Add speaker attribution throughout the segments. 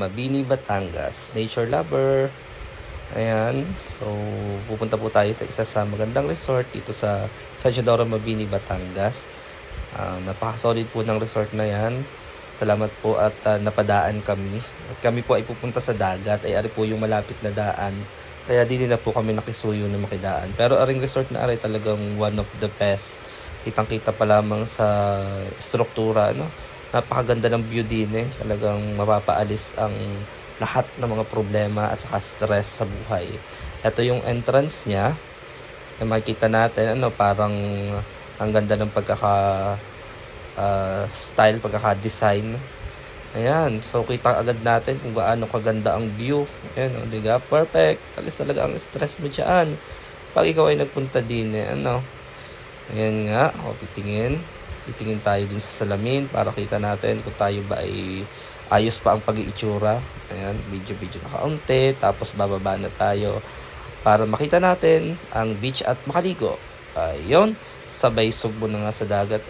Speaker 1: Mabini, Batangas. Nature lover. Ayan. So, pupunta po tayo sa isa sa magandang resort dito sa San Isidoro, Mabini, Batangas. Napaka-solid po ng resort na yan. Salamat po at napadaan kami. At kami po ay pupunta sa dagat. Ay ari po yung malapit na daan. Kaya di na po kami nakisuyo na makidaan. Pero aring resort na ari talagang one of the best. Kitang-kita pa lamang sa struktura, no? Napakaganda ng view din eh. Talagang mapapaalis ang lahat ng mga problema at saka stress sa buhay. Ito yung entrance niya. Makikita natin, parang ang ganda ng style, pagkaka-design. Ayan, so kita agad natin kung gaano kaganda ang view. Ayan, diga? Perfect. Alis talaga ang stress mo dyan. Pag ikaw ay nagpunta din, ayan nga, titingin tayo dun sa salamin para kita natin kung tayo ba ay ayos pa ang pag-iitsura. Ayan, video na kaunti, tapos bababa na tayo para makita natin ang beach at makaligo. Ayun, sabay sugbo na nga sa dagat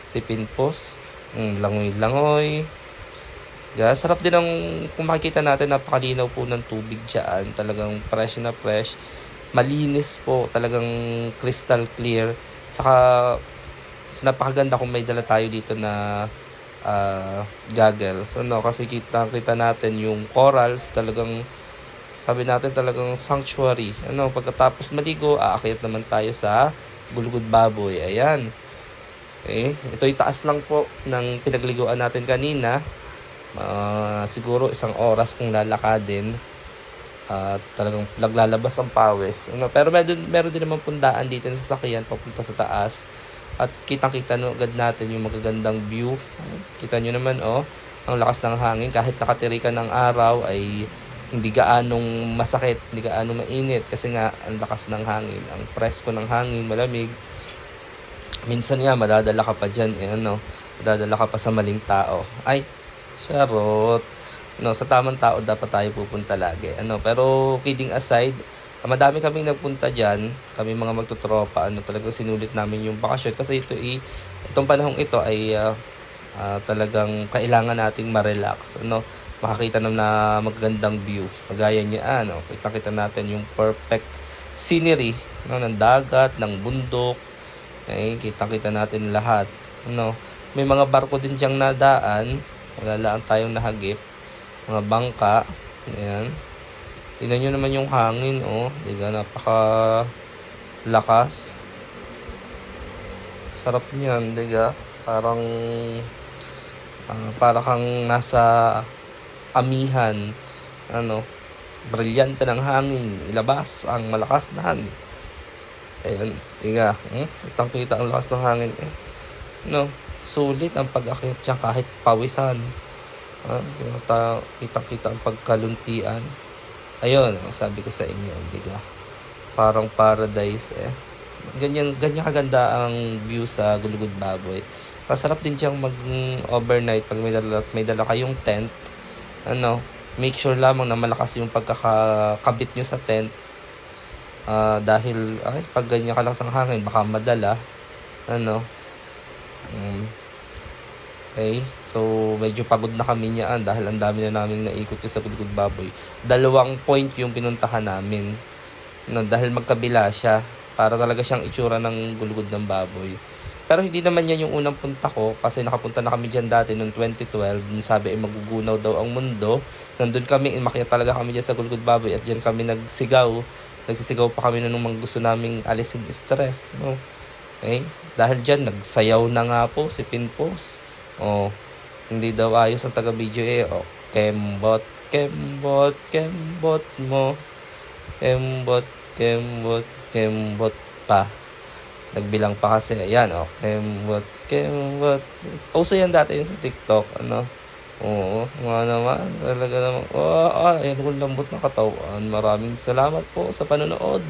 Speaker 1: si Pinpos, langoy-langoy. Sarap din ang kung makikita natin, napakalinaw po ng tubig dyan. Talagang fresh na fresh. Malinis po, talagang crystal clear. Saka napakaganda kung may dala tayo dito na goggles. Kasi kita natin yung corals, talagang sabi natin talagang sanctuary. Pagkatapos maligo, aakyat naman tayo sa Gulugod Baboy. Ayan. Okay. Ito'y taas lang po ng pinagliguan natin kanina. Siguro 1 oras kung lalakadin. Talagang naglalabas ang pawis. Pero meron din naman pundaan dito sa sasakyan papunta sa taas. At kitang-kita agad natin yung magagandang view. Kita nyo naman, ang lakas ng hangin. Kahit nakatirikan ng araw ay hindi gaanong masakit, hindi gaanong mainit. Kasi nga, ang lakas ng hangin. Ang presko ng hangin, malamig. Minsan nga, madadala ka pa dyan, madadala ka pa sa maling tao. Ay, charot. Sa tamang tao dapat tayo pupunta lagi. Pero kidding aside, madami kaming nagpunta dyan. Kami mga magtutropa, talagang sinulit namin yung bakasyon. Kasi itong panahong ito ay talagang kailangan nating ma-relax. Makakita na magandang view. Kagaya niya, kita natin yung perfect scenery, ng dagat, ng bundok. Kita natin lahat. May mga barko din diyang nadaan. Wala lang tayong nahagip. Mga bangka. Ayan. Tingnan nyo naman yung hangin, Diga, napaka lakas. Sarap niyan, diga. Para kang nasa amihan. Brilyante ng hangin. Ilabas ang malakas na hangin. Ayan, diga. Kitang-kita ang lakas ng hangin. Sulit ang pag-akyat dyan kahit pawisan. Kitang-kita ang pagkaluntian. Ayun, sabi ko sa inyo, diga. Parang paradise Ganyan kaganda ang view sa Gulugod Baboy. Masarap din diyang mag-overnight pag may dala kayong tent. Make sure lamang na malakas yung pagkakabit nyo sa tent. Dahil pag ganyan kalakas ang hangin, baka madala. Okay, so medyo pagod na kami niyan dahil ang dami na namin naikot sa Gulugod Baboy. 2 point yung pinuntahan namin. Dahil magkabila siya, para talaga siyang itsura ng Gulugod ng Baboy. Pero hindi naman yan yung unang punta ko kasi nakapunta na kami dyan dati noong 2012. Sabi ay magugunaw daw ang mundo. Nandun kami, makiya talaga kami dyan sa Gulugod Baboy at dyan kami nagsisigaw pa kami nung mga gusto naming alisin stress. Okay? Dahil dyan, nagsayaw na nga po si Pinpos. Hindi daw ayos ang taga-video kembot mo. Kembot pa. Nagbilang pa kasi. Ayan, kembot. Uso yan dati yun sa TikTok. Oo, nga naman. Talaga naman. Ayan, lambot na katawan. Maraming salamat po sa panonood.